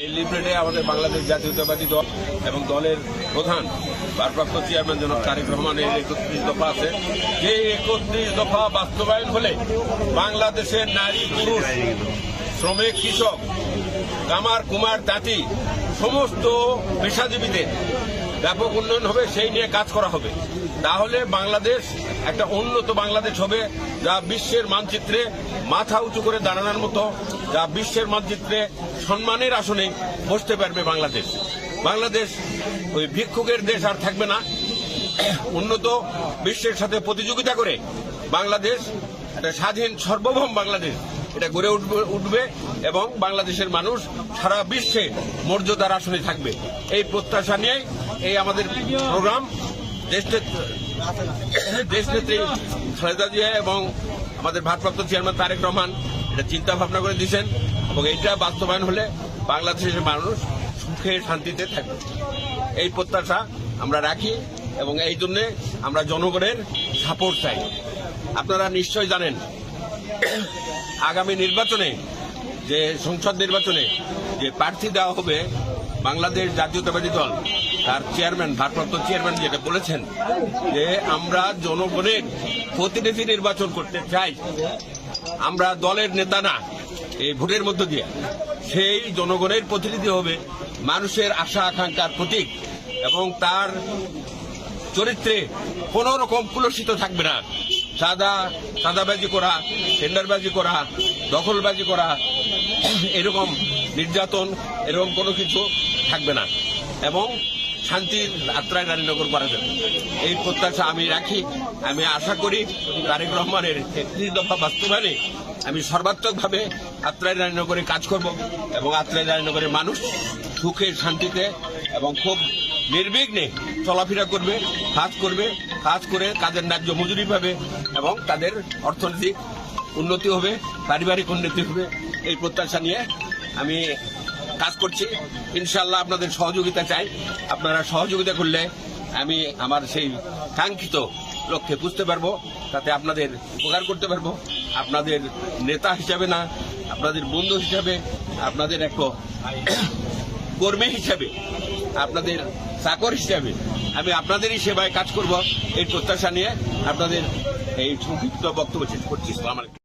এই লিফলেটে আমাদের বাংলাদেশ জাতীয়তাবাদী দল এবং দলের প্রধান ভারপ্রাপ্ত চেয়ারম্যান জনাব তারেক রহমানের 31 দফা আছে। যে 31 দফা বাস্তবায়ন হলে বাংলাদেশের নারী পুরুষ, শ্রমিক, কৃষক, কামার কুমার তাঁতি সমস্ত পেশাজীবীদের ব্যাপক উন্নয়ন হবে, সেই নিয়ে কাজ করা হবে। তাহলে বাংলাদেশ একটা উন্নত বাংলাদেশ হবে, যা বিশ্বের মানচিত্রে মাথা উঁচু করে দাঁড়ানোর মতো, যা বিশ্বের মানচিত্রে সম্মানের আসনে বসতে পারবে বাংলাদেশ। বাংলাদেশ ওই ভিক্ষুকের দেশ আর থাকবে না। উন্নত বিশ্বের সাথে প্রতিযোগিতা করে বাংলাদেশ একটা স্বাধীন সার্বভৌম বাংলাদেশ এটা গড়ে উঠবে এবং বাংলাদেশের মানুষ সারা বিশ্বে মর্যাদার আসনে থাকবে। এই প্রত্যাশা নিয়ে এই আমাদের প্রোগ্রাম দেশনেত্রী খালেদা জিয়া এবং আমাদের ভারপ্রাপ্ত চেয়ারম্যান তারেক রহমান এটা চিন্তা ভাবনা করে দিয়েছেন এবং এটা বাস্তবায়ন হলে বাংলাদেশের মানুষ সুখে শান্তিতে থাকবে। এই প্রত্যাশা আমরা রাখি এবং এই জন্য আমরা জনগণের সাপোর্ট চাই। আপনারা নিশ্চয় জানেন আগামী নির্বাচনে, যে সংসদ নির্বাচনে যে প্রার্থী দেওয়া হবে, বাংলাদেশ জাতীয়তাবাদী দল তার চেয়ারম্যান, ভারপ্রাপ্ত চেয়ারম্যান যেটা বলেছেন যে আমরা জনগণের প্রতিনিধি নির্বাচন করতে চাই। আমরা দলের নেতা না, এই ভোটের মধ্য দিয়ে সেই জনগণের প্রতিনিধি হবে, মানুষের আশা আকাঙ্ক্ষার প্রতীক এবং তার চরিত্রে কোন রকম কুলসিত থাকবে না। সাদাবাজি করা, টেন্ডারবাজি করা, দখলবাজি করা, এরকম নির্যাতন এরকম কোনো কিছু থাকবে না এবং শান্তির আত্রায় রানীনগর করা যাবে। এই প্রত্যাশা আমি রাখি। আমি আশা করি তারেক রহমানের 31 দফা বাস্তবায়নে আমি সর্বাত্মকভাবে আত্রাই রানীনগরে কাজ করব এবং আত্রাই রানীনগরের মানুষ সুখে শান্তিতে এবং খুব নির্বিঘ্নে চলাফেরা করবে, কাজ করে কাজের ন্যায্য মজুরি পাবে এবং তাদের অর্থনৈতিক উন্নতি হবে, পারিবারিক উন্নতি হবে। এই প্রত্যাশা নিয়ে আমি কাজ করছি। ইনশাআল্লাহ আপনাদের সহযোগিতা চাই। আপনারা সহযোগিতা করলে আমি আমার সেই কাঙ্ক্ষিত লক্ষ্যে বুঝতে পারবো, তাতে আপনাদের উপকার করতে পারবো। আপনাদের নেতা হিসাবে না, আপনাদের বন্ধু হিসাবে, আপনাদের এক কর্মী হিসাবে, আপনাদের চাকর হিসাবে আমি আপনাদেরই সেবায় কাজ করব। এই প্রত্যাশা নিয়ে আপনাদের এই সংক্ষিপ্ত বক্তব্য শেষ করছি। আসসালামু আলাইকুম।